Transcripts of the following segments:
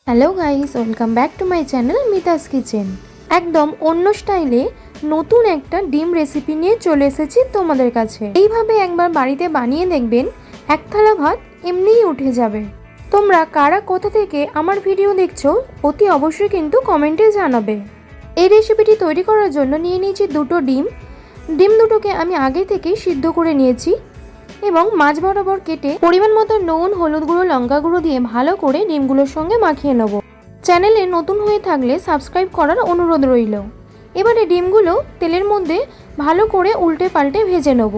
Hello guys, welcome back to my channel Mita's kitchen. একদম অন্য স্টাইলে নতুন একটা ডিম রেসিপি নিয়ে চলে এসেছি তোমাদের কাছে। এইভাবে একবার বাড়িতে বানিয়ে দেখবেন, এক থালা ভাত এমনিই উঠে যাবে। তোমরা কারা কোথা থেকে আমার ভিডিও দেখছো অতি অবশ্যই কিন্তু কমেন্টে জানাবে। এই রেসিপিটি তৈরি করার জন্য নিয়ে নিয়েছি দুটো ডিম। ডিম দুটোকে আমি আগে থেকেই সিদ্ধ করে নিয়েছি এবং মাছ বরাবর কেটে পরিমাণ মতো নুন, হলুদ গুঁড়ো, লঙ্কা গুঁড়ো দিয়ে ভালো করে ডিমগুলোর সঙ্গে মাখিয়ে নেব। চ্যানেলে নতুন হয়ে থাকলে সাবস্ক্রাইব করার অনুরোধ রইল। এবারে ডিমগুলো তেলের মধ্যে ভালো করে উল্টে পাল্টে ভেজে নেব।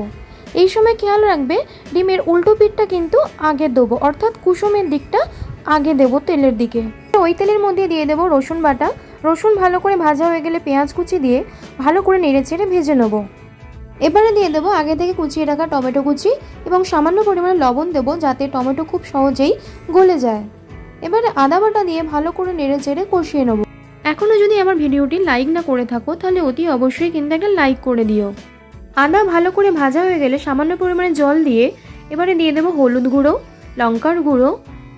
এই সময় খেয়াল রাখবে ডিমের উল্টো পিঠটা কিন্তু আগে দেবো, অর্থাৎ কুসুমের দিকটা আগে দেবো তেলের দিকে। ওই তেলের মধ্যে দিয়ে দেবো রসুন বাটা। রসুন ভালো করে ভাজা হয়ে গেলে পেঁয়াজ কুচি দিয়ে ভালো করে নেড়ে চেড়ে ভেজে নেবো। এবারে দিয়ে দেবো আগে থেকে কুচিয়ে রাখা টমেটো কুচি এবং সামান্য পরিমাণে লবণ দেবো, যাতে টমেটো খুব সহজেই গলে যায়। এবারে আদা বাটা দিয়ে ভালো করে নেড়ে চেড়ে কষিয়ে নেবো। এখনও যদি আমার ভিডিওটি লাইক না করে থাকো তাহলে অতি অবশ্যই কিন্তু একটা লাইক করে দিও। আদা ভালো করে ভাজা হয়ে গেলে সামান্য পরিমাণে জল দিয়ে এবারে দিয়ে দেবো হলুদ গুঁড়ো, লঙ্কার গুঁড়ো,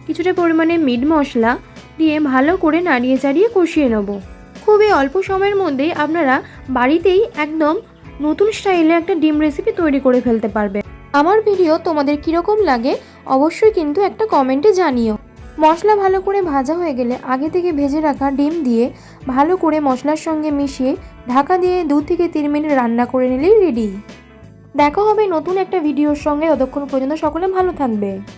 কিছুটা পরিমাণে মিট মশলা দিয়ে ভালো করে নাড়িয়ে চাড়িয়ে কষিয়ে নেবো। খুবই অল্প সময়ের মধ্যেই আপনারা বাড়িতেই একদম নতুন স্টাইলে একটা ডিম রেসিপি তৈরি করে ফেলতে পারবে। আমার ভিডিও তোমাদের কীরকম লাগে অবশ্যই কিন্তু একটা কমেন্টে জানিও। মশলা ভালো করে ভাজা হয়ে গেলে আগে থেকে ভেজে রাখা ডিম দিয়ে ভালো করে মশলার সঙ্গে মিশিয়ে ঢাকা দিয়ে 2 থেকে 3 মিনিট রান্না করে নিলেই রেডি। দেখা হবে নতুন একটা ভিডিওর সঙ্গে। ততক্ষণ পর্যন্ত সকলে ভালো থাকবে।